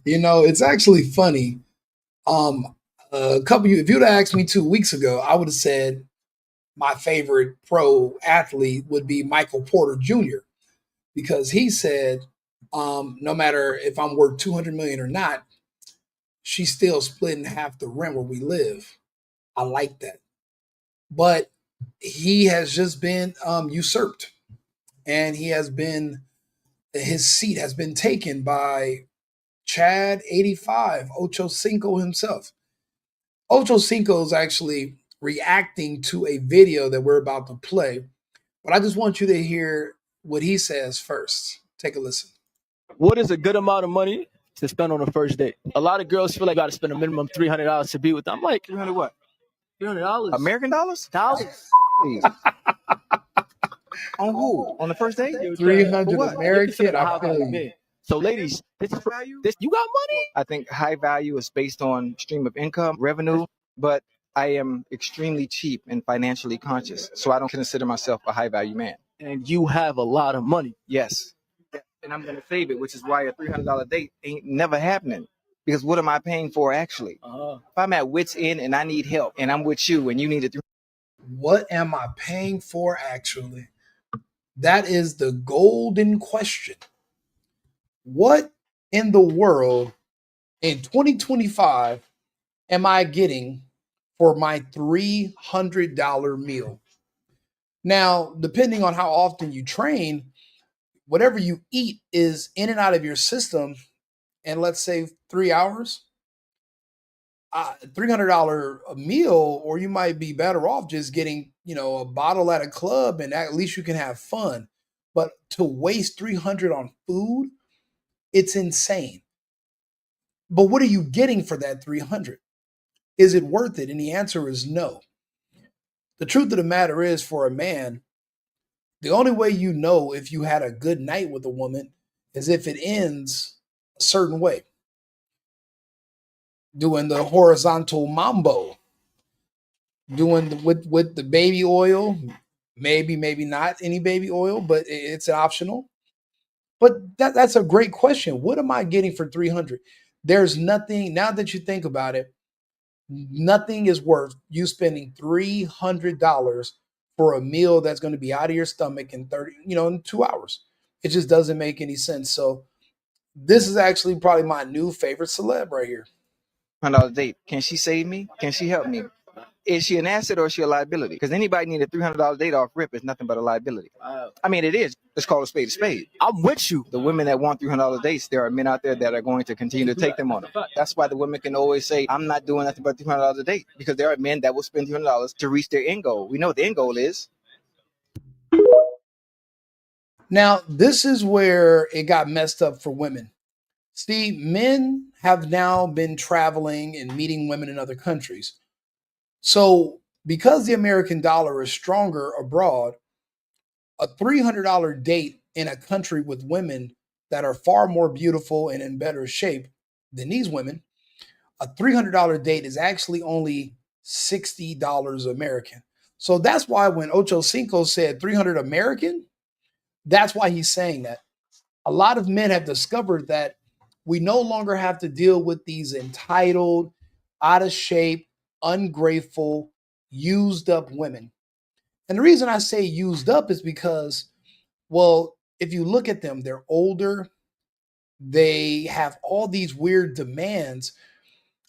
It's actually funny. If you'd have asked me 2 weeks ago, I would have said my favorite pro athlete would be Michael Porter Jr. because he said, no matter if I'm worth 200 million or not, she's still splitting half the rent where we live. I like that, but he has just been usurped, and his seat has been taken by Chad 85 Ocho Cinco himself. Ocho Cinco is actually reacting to a video that we're about to play, but I just want you to hear what he says first. Take a listen. What is a good amount of money to spend on a first date? A lot of girls feel like I got to spend a minimum $300 to be with them. I'm like, 300 what? $300. American dollars? Dollars. Please. On who? On the first date? 300 what? American, I High feel value you. man. So, ladies, this is Value? this. You got money? I think high value is based on stream of income, revenue, but I am extremely cheap and financially conscious, so I don't consider myself a high value man. And you have a lot of money. Yes. And I'm going to save it, which is why a $300 date ain't never happening. Because what am I paying for actually? If I'm at wit's end and I need help and I'm with you and you need a What am I paying for actually? That is the golden question. What in the world in 2025 am I getting for my $300 meal? Now, depending on how often you train, whatever you eat is in and out of your system in, let's say, 3 hours. $300 a meal, or you might be better off just getting, a bottle at a club, and at least you can have fun. But to waste 300 on food, it's insane. But what are you getting for that 300? Is it worth it? And the answer is no. The truth of the matter is, for a man, the only way you know if you had a good night with a woman is if it ends a certain way, doing the horizontal mambo, with the baby oil, maybe not any baby oil, but it's optional. But that's a great question. What am I getting for 300? There's nothing, now that you think about it, nothing is worth you spending $300 for a meal that's going to be out of your stomach in 30, in 2 hours. It just doesn't make any sense. So this is actually probably my new favorite celeb right here. $300 date. Can she save me? Can she help me? Is she an asset or is she a liability? Because anybody need a $300 date off rip is nothing but a liability. I mean, it is. Let's call a spade a spade. I'm with you. The women that want $300 dates, there are men out there that are going to continue to take them on them. That's why the women can always say, I'm not doing nothing but $300 a date. Because there are men that will spend $300 to reach their end goal. We know what the end goal is. Now, this is where it got messed up for women. See, men have now been traveling and meeting women in other countries. So, because the American dollar is stronger abroad, a $300 date in a country with women that are far more beautiful and in better shape than these women, a $300 date is actually only $60 American. So that's why when Ocho Cinco said 300 American, that's why he's saying that. A lot of men have discovered that we no longer have to deal with these entitled, out of shape, ungrateful, used up women. And the reason I say used up is because, well, if you look at them, they're older, they have all these weird demands,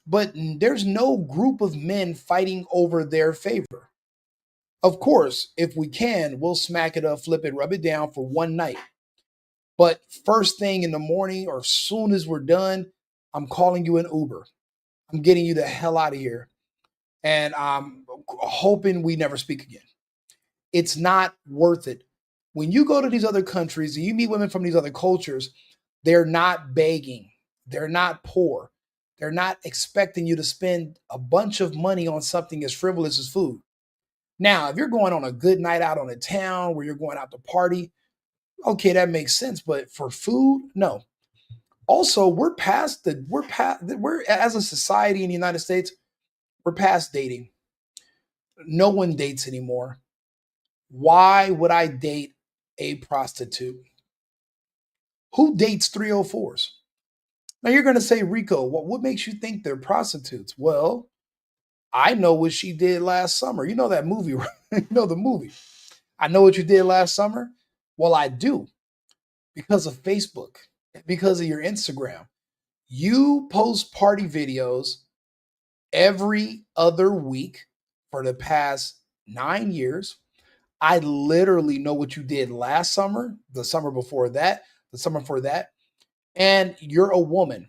but there's no group of men fighting over their favor. Of course, if we can, we'll smack it up, flip it, rub it down for one night. But first thing in the morning or soon as we're done, I'm calling you an Uber. I'm getting you the hell out of here. And I'm hoping we never speak again. It's not worth it. When you go to these other countries and you meet women from these other cultures, they're not begging. They're not poor. They're not expecting you to spend a bunch of money on something as frivolous as food. Now, if you're going on a good night out on a town where you're going out to party, okay, that makes sense. But for food, no. Also, we're as a society in the United States, we're past dating. No one dates anymore. Why would I date a prostitute? Who dates 304s? Now you're going to say, Rico, what makes you think they're prostitutes? Well, I know what she did last summer. You know that movie, right? You know the movie. I know what you did last summer. Well, I do because of Facebook, because of your Instagram. You post party videos every other week for the past 9 years. I literally know what you did last summer, the summer before that, the summer before that. And you're a woman.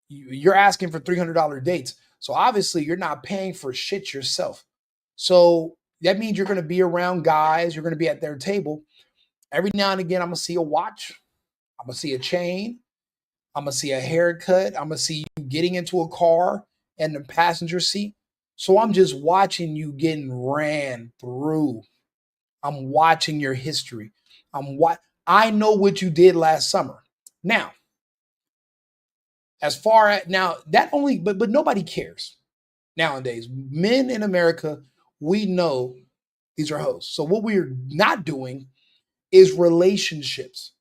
You're asking for $300 dates. So obviously you're not paying for shit yourself. So that means you're going to be around guys. You're going to be at their table. Every now and again, I'm going to see a watch. I'm going to see a chain. I'm going to see a haircut. I'm going to see you getting into a car and the passenger seat. So I'm just watching you getting ran through. I'm watching your history. I know what you did last summer. Now, as far as now, that only but nobody cares nowadays. Men in America, we know these are hoes. So what we're not doing is relationships.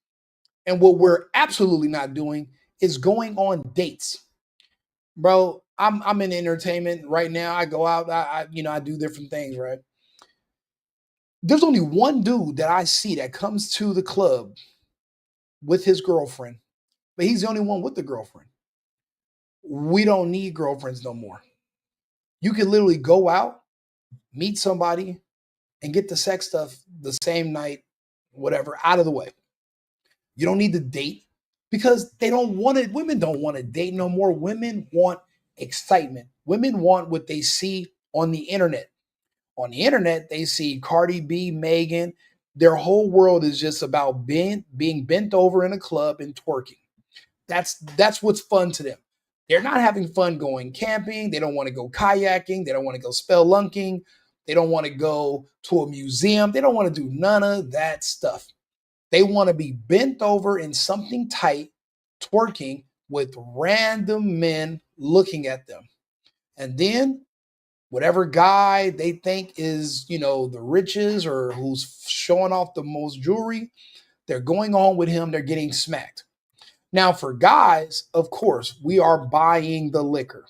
And what we're absolutely not doing is going on dates. Bro, I'm in entertainment right now. I go out, I do different things, right? There's only one dude that I see that comes to the club with his girlfriend, but he's the only one with the girlfriend. We don't need girlfriends no more. You can literally go out, meet somebody, and get the sex stuff the same night, whatever, out of the way. You don't need to date because they don't want it. Women don't want to date no more. Women want excitement. Women want what they see on the internet. On the internet, they see Cardi B, Megan. Their whole world is just about being bent over in a club and twerking. That's what's fun to them. They're not having fun going camping. They don't want to go kayaking. They don't want to go spelunking. They don't want to go to a museum. They don't want to do none of that stuff. They want to be bent over in something tight, twerking with random men looking at them. And then whatever guy they think is, the richest or who's showing off the most jewelry, they're going on with him. They're getting smacked. Now, for guys, of course, we are buying the liquor,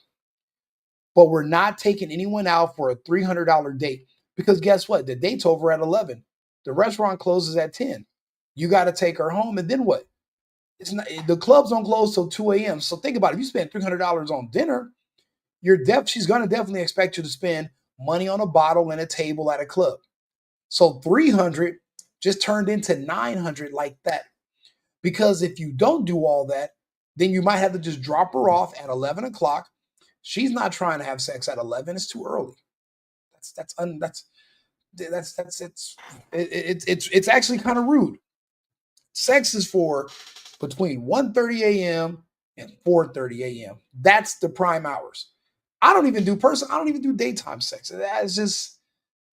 but we're not taking anyone out for a $300 date because guess what? The date's over at 11. The restaurant closes at 10. You got to take her home, and then what? It's not the clubs don't close till 2 a.m. So think about it. If you spend $300 on dinner, she's going to definitely expect you to spend money on a bottle and a table at a club. So 300 just turned into 900 like that. Because if you don't do all that, then you might have to just drop her off at 11 o'clock. She's not trying to have sex at 11. It's too early. It's actually kind of rude. Sex is for between 1:30 a.m. and 4:30 a.m. That's the prime hours. I don't even do daytime sex. That's just,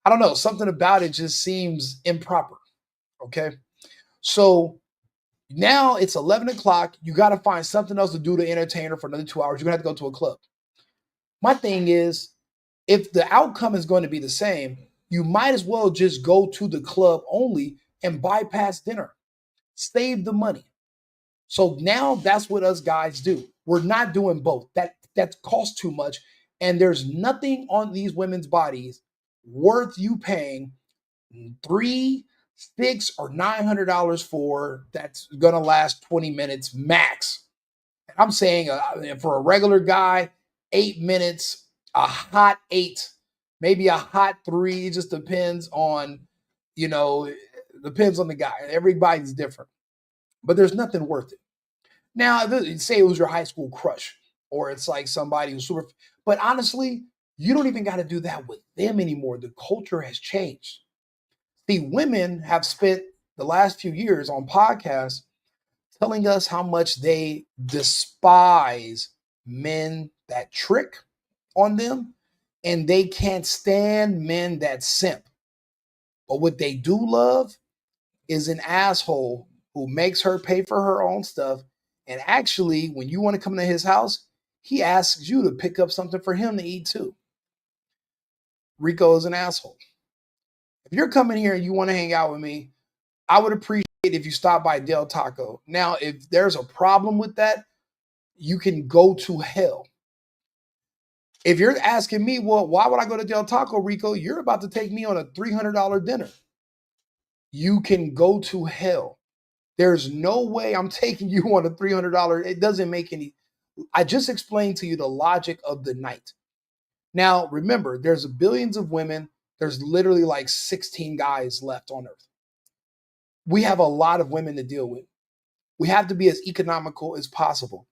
I don't know, something about it just seems improper. Okay. So now it's 11 o'clock. You got to find something else to do to entertain her for another 2 hours. You're going to have to go to a club. My thing is, if the outcome is going to be the same, you might as well just go to the club only and bypass dinner. Save the money. So now that's what us guys do. We're not doing both. That costs too much. And there's nothing on these women's bodies worth you paying $300, $600, or $900 for that's gonna last 20 minutes max. I'm saying for a regular guy, 8 minutes, a hot 8, maybe a hot 3. It just depends on, depends on the guy. Everybody's different, but there's nothing worth it. Now, say it was your high school crush, or it's like somebody who's super. But honestly, you don't even got to do that with them anymore. The culture has changed. The women have spent the last few years on podcasts telling us how much they despise men that trick on them, and they can't stand men that simp. But what they do love is an asshole who makes her pay for her own stuff. And actually, when you want to come to his house, he asks you to pick up something for him to eat too. Rico is an asshole. If you're coming here and you want to hang out with me, I would appreciate if you stop by Del Taco. Now, if there's a problem with that, you can go to hell. If you're asking me, well, why would I go to Del Taco, Rico? You're about to take me on a $300 dinner. You can go to hell. There's no way I'm taking you on a $300. It doesn't make any. I just explained to you the logic of the night. Now, remember, there's billions of women. There's literally like 16 guys left on earth. We have a lot of women to deal with. We have to be as economical as possible.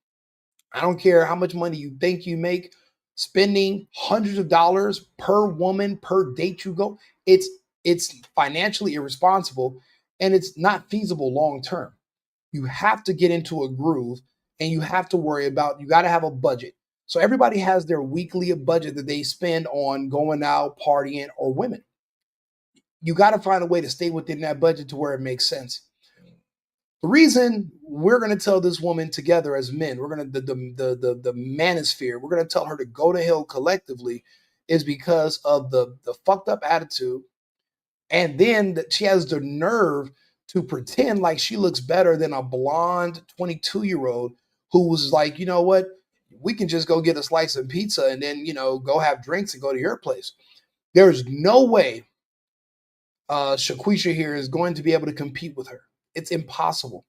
I don't care how much money you think you make, spending hundreds of dollars per woman per date you go, it's financially irresponsible and it's not feasible long term. You have to get into a groove and you have to worry about, you got to have a budget. So everybody has their weekly budget that they spend on going out, partying, or women. You got to find a way to stay within that budget to where it makes sense. The reason we're going to tell this woman together as men, we're going to the manosphere, we're going to tell her to go to hell collectively, is because of the fucked up attitude, and then that she has the nerve to pretend like she looks better than a blonde 22-year-old who was like, you know what, we can just go get a slice of pizza and then go have drinks and go to your place. There's no way Shaquisha here is going to be able to compete with her. It's impossible.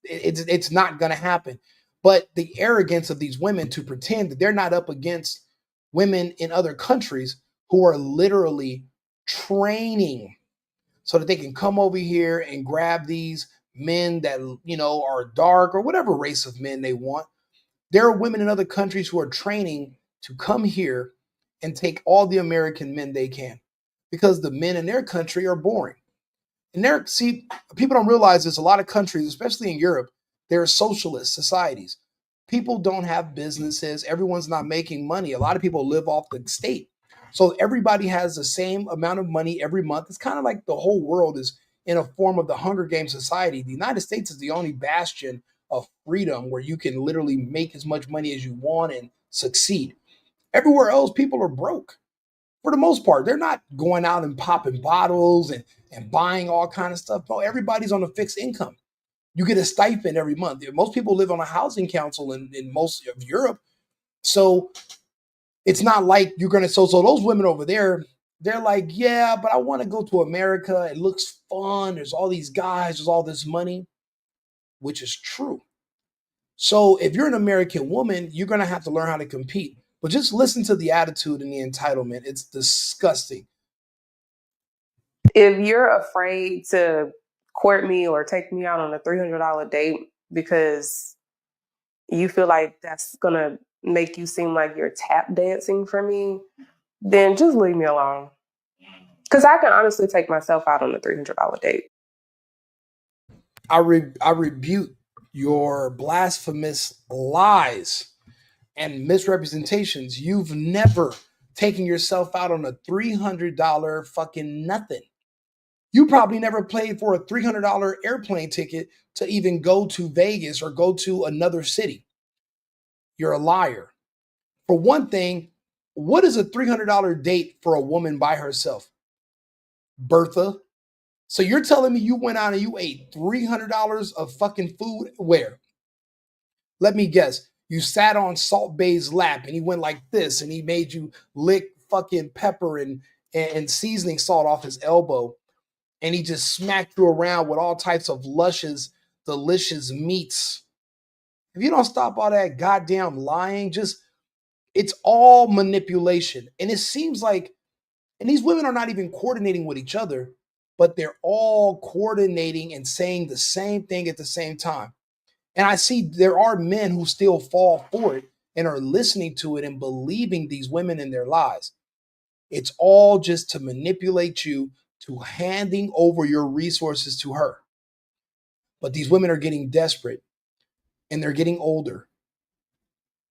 It's not going to happen. But the arrogance of these women to pretend that they're not up against women in other countries who are literally training so that they can come over here and grab these men that are dark or whatever race of men they want. There are women in other countries who are training to come here and take all the American men they can because the men in their country are boring. And people don't realize this. A lot of countries, especially in Europe, they're socialist societies. People don't have businesses. Everyone's not making money. A lot of people live off the state. So everybody has the same amount of money every month. It's kind of like the whole world is in a form of the Hunger Games society. The United States is the only bastion of freedom where you can literally make as much money as you want and succeed. Everywhere else, people are broke. For the most part, they're not going out and popping bottles and buying all kind of stuff. No, everybody's on a fixed income. You get a stipend every month. Most people live on a housing council in most of Europe. So it's not like you're going to, so those women over there, they're like, yeah, but I want to go to America. It looks fun. There's all these guys, there's all this money, which is true. So if you're an American woman, you're going to have to learn how to compete. But just listen to the attitude and the entitlement. It's disgusting. If you're afraid to court me or take me out on a $300 date because you feel like that's going to make you seem like you're tap dancing for me, then just leave me alone. Because I can honestly take myself out on a $300 date. I rebuke your blasphemous lies and misrepresentations. You've never taken yourself out on a $300 fucking nothing. You probably never paid for a $300 airplane ticket to even go to Vegas or go to another city. You're a liar. For one thing, what is a $300 date for a woman by herself? Bertha. So you're telling me you went out and you ate $300 of fucking food? Where? Let me guess. You sat on Salt Bay's lap and he went like this and he made you lick fucking pepper and seasoning salt off his elbow. And he just smacked you around with all types of luscious, delicious meats. If you don't stop all that goddamn lying, it's all manipulation. And it seems like, and these women are not even coordinating with each other, but they're all coordinating and saying the same thing at the same time. And I see there are men who still fall for it and are listening to it and believing these women in their lies. It's all just to manipulate you to handing over your resources to her. But these women are getting desperate and they're getting older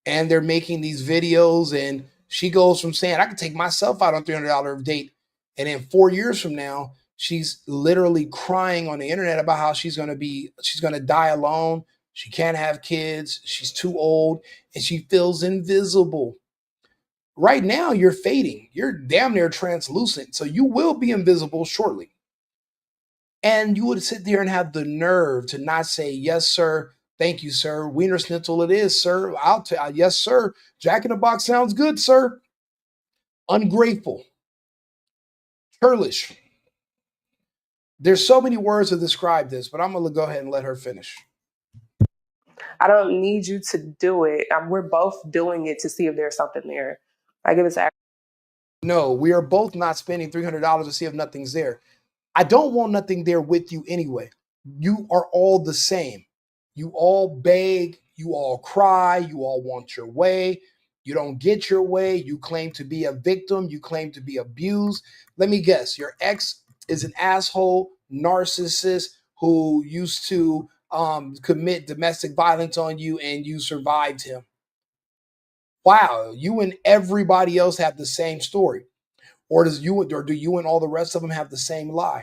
and they're making these videos. And she goes from saying, I could take myself out on $300 date. And then 4 years from now, she's literally crying on the internet about how she's going to die alone. She can't have kids. She's too old and she feels invisible. Right now, you're fading. You're damn near translucent. So you will be invisible shortly. And you would sit there and have the nerve to not say, yes, sir. Thank you, sir. Wiener Schnitzel it is, sir. I'll tell yes, sir. Jack in the Box sounds good, sir. Ungrateful. Churlish. There's so many words to describe this, but I'm going to go ahead and let her finish. I don't need you to do it. We're both doing it to see if there's something there. Like if it's No, we are both not spending $300 to see if nothing's there. I don't want nothing there with you anyway. You are all the same. You all beg, you all cry, you all want your way. You don't get your way. You claim to be a victim. You claim to be abused. Let me guess, your ex is an asshole, narcissist who used to commit domestic violence on you and you survived him. Wow, you and everybody else have the same story. Or do you and all the rest of them have the same lie?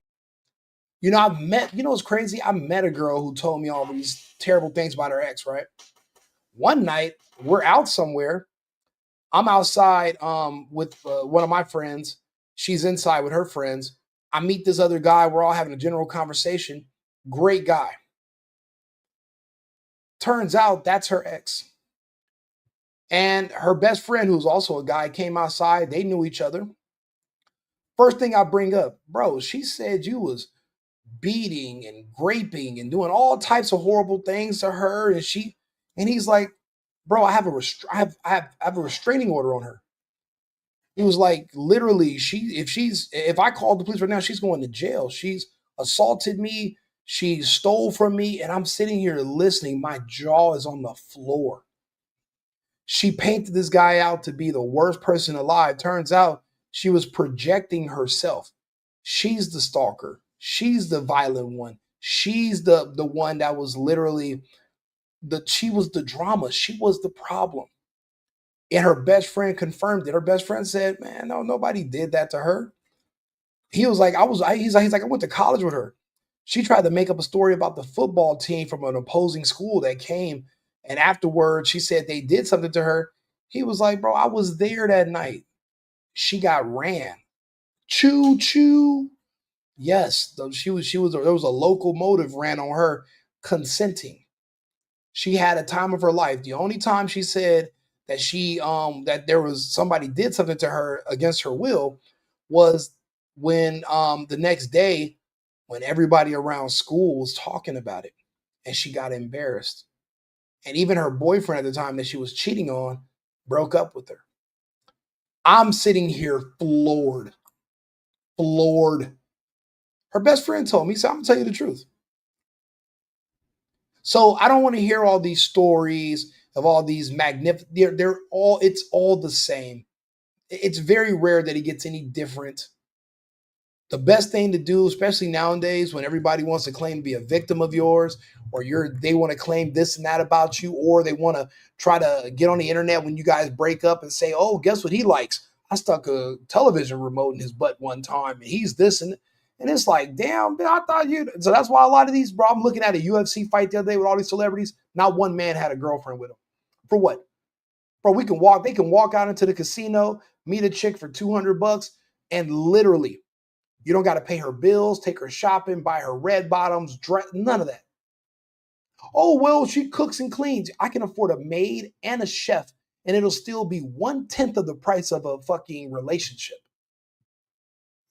You know, what's crazy? I met a girl who told me all these terrible things about her ex, right? One night, we're out somewhere. I'm outside with one of my friends. She's inside with her friends. I meet this other guy. We're all having a general conversation. Great guy. Turns out that's her ex. And her best friend, who's also a guy, came outside. They knew each other. First thing I bring up, bro, she said you was beating and raping and doing all types of horrible things to her, and he's like, bro, I have a restraining order on her. He was like, literally, if I call the police right now, she's going to jail. She's assaulted me, she stole from me, and I'm sitting here listening. My jaw is on the floor. She painted this guy out to be the worst person alive. Turns out she was projecting herself. She's the stalker. She's the violent one. She's the one that was literally she was the drama. She was the problem. And her best friend confirmed it. Her best friend said, "Man, no, nobody did that to her." He was like, he's like, I went to college with her. She tried to make up a story about the football team from an opposing school that came. And afterwards, she said they did something to her. He was like, bro, I was there that night. She got ran. Choo choo. Yes, there was a locomotive ran on her consenting. She had a time of her life. The only time she said that that there was somebody did something to her against her will was when the next day when everybody around school was talking about it and she got embarrassed. And even her boyfriend at the time that she was cheating on broke up with her. I'm sitting here floored. Floored. Her best friend told me, so I'm gonna tell you the truth. So I don't want to hear all these stories of all these magnificent. It's all the same. It's very rare that it gets any different. The best thing to do, especially nowadays when everybody wants to claim to be a victim of yours, or they want to claim this and that about you, or they want to try to get on the internet when you guys break up and say, oh, guess what he likes? I stuck a television remote in his butt one time and he's this and it's like, damn, I thought you. So that's why a lot of these, bro, I'm looking at a UFC fight the other day with all these celebrities. Not one man had a girlfriend with him. For what? Bro, they can walk out into the casino, meet a chick for $200, and literally, you don't got to pay her bills, take her shopping, buy her red bottoms, none of that. Oh, well, she cooks and cleans. I can afford a maid and a chef, and it'll still be 1/10 of the price of a fucking relationship.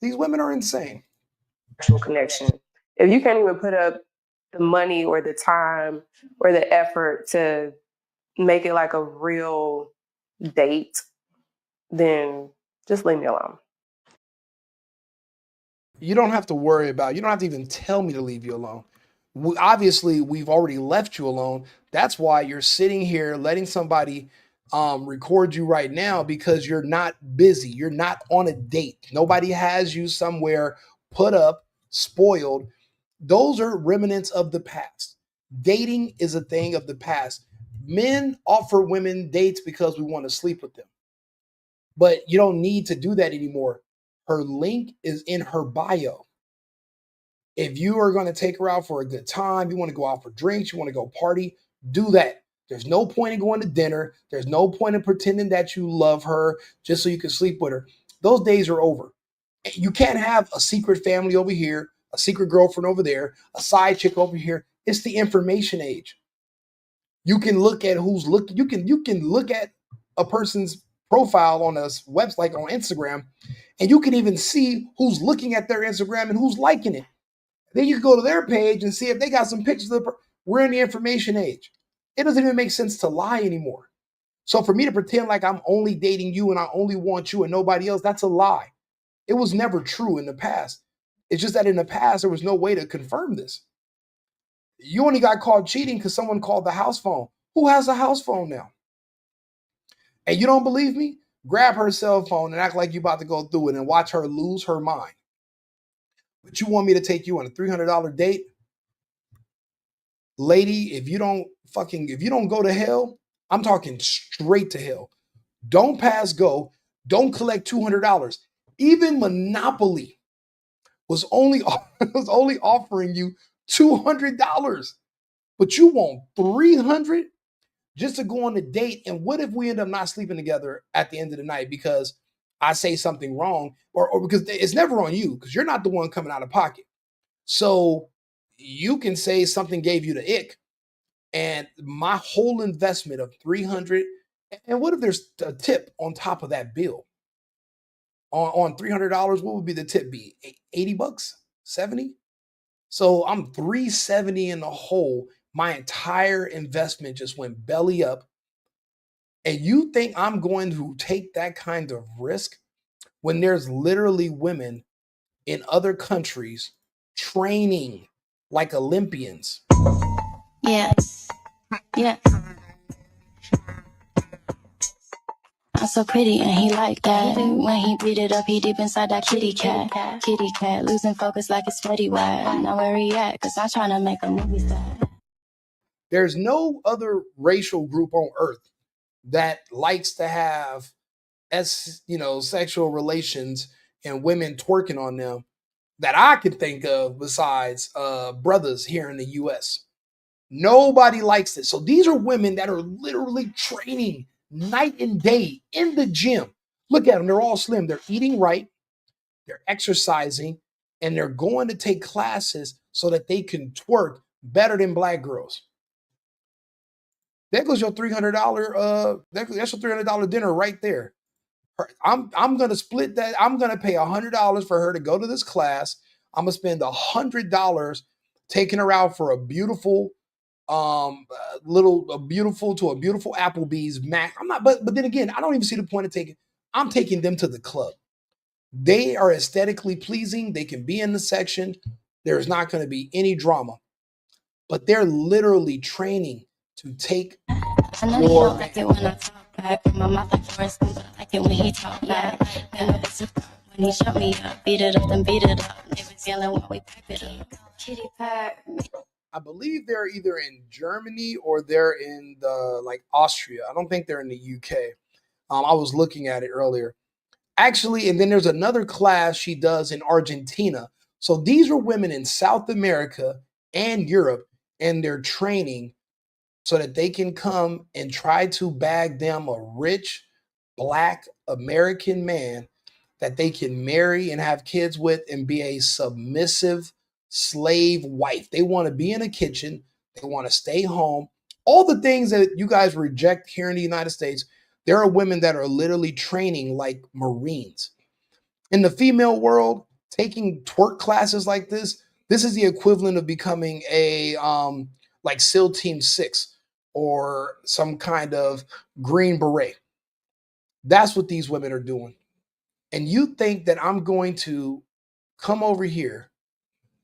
These women are insane. actual connection. If you can't even put up the money or the time or the effort to make it like a real date, then just leave me alone. You don't have to worry about, you don't have to even tell me to leave you alone. Obviously, we've already left you alone. That's why you're sitting here letting somebody record you right now, because you're not busy. You're not on a date. Nobody has you somewhere put up, spoiled. Those are remnants of the past. Dating is a thing of the past. Men offer women dates because we want to sleep with them. But you don't need to do that anymore. Her link is in her bio. If you are going to take her out for a good time, you want to go out for drinks, you want to go party, do that. There's no point in going to dinner. There's no point in pretending that you love her just so you can sleep with her. Those days are over. You can't have a secret family over here, a secret girlfriend over there, a side chick over here. It's the information age. You can look at who's looking. You can look at a person's profile on a website, like on Instagram, and you can even see who's looking at their Instagram and who's liking it. Then you can go to their page and see if they got some pictures of we're in the information age. It doesn't even make sense to lie anymore. So for me to pretend like I'm only dating you and I only want you and nobody else, that's a lie. It was never true in the past. It's just that in the past, there was no way to confirm this. You only got caught cheating because someone called the house phone. Who has a house phone now? And you don't believe me? Grab her cell phone and act like you're about to go through it and watch her lose her mind. But you want me to take you on a $300 date? Lady, if you don't go to hell, I'm talking straight to hell. Don't pass go. Don't collect $200. Even Monopoly was only offering you $200, but you want $300 just to go on a date. And what if we end up not sleeping together at the end of the night because I say something wrong, or because it's never on you because you're not the one coming out of pocket. So you can say something gave you the ick, and my whole investment of $300. And what if there's a tip on top of that bill? On $300, what would be the tip be? $80, 70? So I'm $370 in the hole. My entire investment just went belly up. And you think I'm going to take that kind of risk when there's literally women in other countries training like Olympians? Yeah, yeah. I'm so pretty and he like that. When he beat it up, he deep inside that kitty cat. Kitty cat, losing focus like it's sweaty wet. Now where he at? Cause I'm trying to make a movie star. There's no other racial group on earth that likes to have sexual relations and women twerking on them that I could think of besides brothers here in the US. Nobody likes it. So these are women that are literally training night and day in the gym. Look at them. They're all slim. They're eating right. They're exercising. And they're going to take classes so that they can twerk better than black girls. There goes your $300. That's your $300 dinner right there. I'm gonna split that. I'm gonna pay $100 for her to go to this class. I'm gonna spend $100 taking her out for a beautiful a beautiful Applebee's Mac. I'm not, but then again, I don't even see the point of taking. I'm taking them to the club. They are aesthetically pleasing. They can be in the section. There's not going to be any drama, but they're literally training to take I know he don't like it when I talk back. My mouth like Forrest Gump, but I like it when he talk back. Never it's a front when he shut me up. Beat it up, then beat it up. Niggas yelling when we pipe it up. Kitty pack. I believe they're either in Germany or they're in like Austria. I don't think they're in the UK. I was looking at it earlier. Actually, and then there's another class she does in Argentina. So these are women in South America and Europe, and they're training so that they can come and try to bag them a rich black American man that they can marry and have kids with and be a submissive slave wife. They want to be in a kitchen, they want to stay home. All the things that you guys reject here in the United States, there are women that are literally training like Marines. In the female world, taking twerk classes like this is the equivalent of becoming a like SEAL Team 6 or some kind of Green Beret. That's what these women are doing. And you think that I'm going to come over here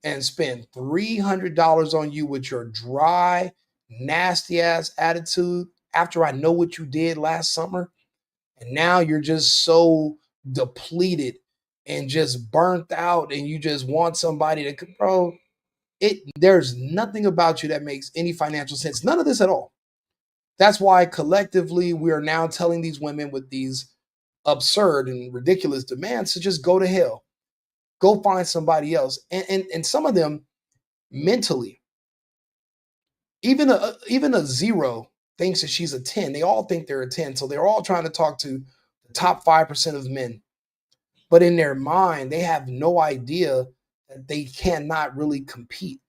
and spend $300 on you with your dry, nasty ass attitude after I know what you did last summer? And now you're just so depleted and just burnt out and you just want somebody to, bro, there's nothing about you that makes any financial sense. None of this at all. That's why collectively we are now telling these women with these absurd and ridiculous demands to just go to hell. Go find somebody else. And some of them mentally, even a zero thinks that she's a 10. They all think they're a 10. So they're all trying to talk to the top 5% of men. But in their mind, they have no idea that they cannot really compete.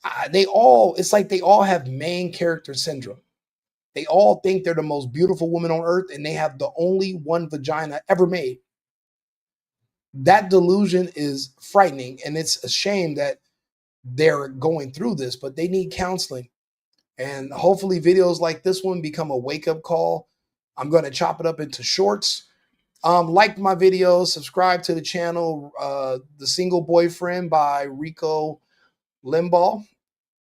It's like they all have main character syndrome. They all think they're the most beautiful woman on earth and they have the only one vagina ever made. That delusion is frightening, and it's a shame that they're going through this, but they need counseling. And hopefully videos like this one become a wake-up call. I'm going to chop it up into shorts. Like my videos, subscribe to the channel, The Single Boyfriend by Rico Limbaugh,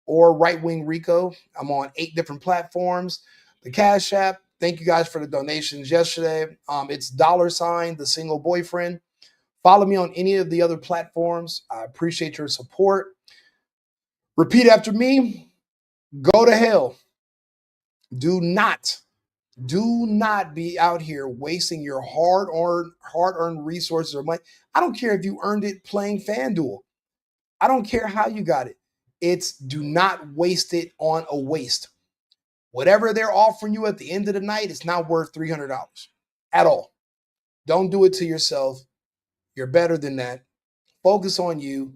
or Right Wing Rico. I'm on 8 different platforms. The Cash App, thank you guys for the donations yesterday. It's $, The Single Boyfriend. Follow me on any of the other platforms. I appreciate your support. Repeat after me. Go to hell. Do not be out here wasting your hard-earned resources or money. I don't care if you earned it playing FanDuel. I don't care how you got it. It's do not waste it on a waste. Whatever they're offering you at the end of the night, it's not worth $300 at all. Don't do it to yourself. You're better than that. Focus on you.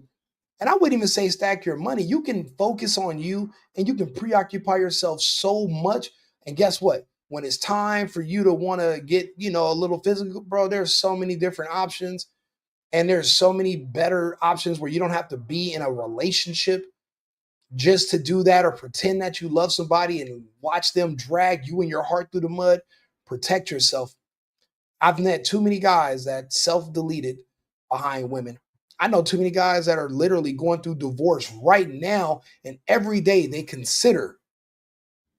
And I wouldn't even say stack your money. You can focus on you and you can preoccupy yourself so much. And guess what? When it's time for you to want to get, a little physical, bro, there's so many different options. And there's so many better options where you don't have to be in a relationship just to do that, or pretend that you love somebody and watch them drag you and your heart through the mud. Protect yourself. I've met too many guys that self-deleted behind women. I know too many guys that are literally going through divorce right now, and every day they consider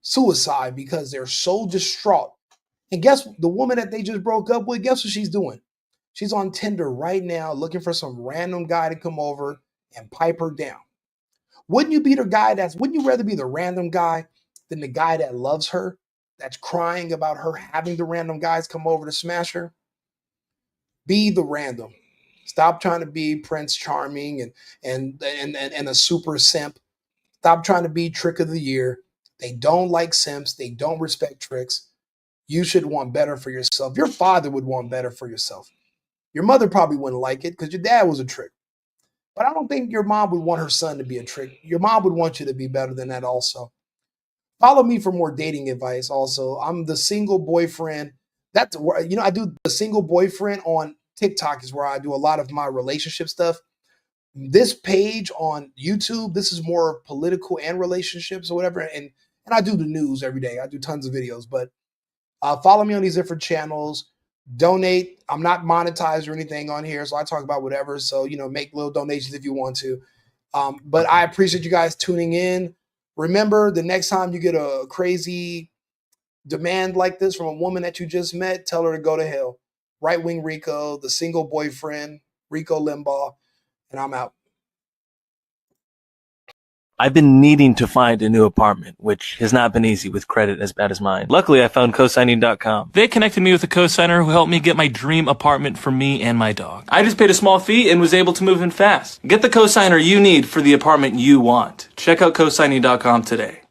suicide because they're so distraught. And guess the woman that they just broke up with, guess what she's doing? She's on Tinder right now looking for some random guy to come over and pipe her down. Wouldn't you rather be the random guy than the guy that loves her, that's crying about her having the random guys come over to smash her? Be the random. Stop trying to be Prince Charming and a super simp. Stop trying to be trick of the year. They don't like simps. They don't respect tricks. You should want better for yourself. Your father would want better for yourself. Your mother probably wouldn't like it because your dad was a trick. But I don't think your mom would want her son to be a trick. Your mom would want you to be better than that also. Follow me for more dating advice also. I'm The Single Boyfriend. That's where, I do The Single Boyfriend on TikTok is where I do a lot of my relationship stuff. This page on YouTube, this is more political and relationships or whatever. And I do the news every day. I do tons of videos, but follow me on these different channels. Donate. I'm not monetized or anything on here, so I talk about whatever. So, make little donations if you want to. But I appreciate you guys tuning in. Remember, the next time you get a crazy demand like this from a woman that you just met, tell her to go to hell. Right Wing Rico, The Single Boyfriend, Rico Limbaugh, and I'm out. I've been needing to find a new apartment, which has not been easy with credit as bad as mine. Luckily, I found cosigning.com. They connected me with a cosigner who helped me get my dream apartment for me and my dog. I just paid a small fee and was able to move in fast. Get the cosigner you need for the apartment you want. Check out cosigning.com today.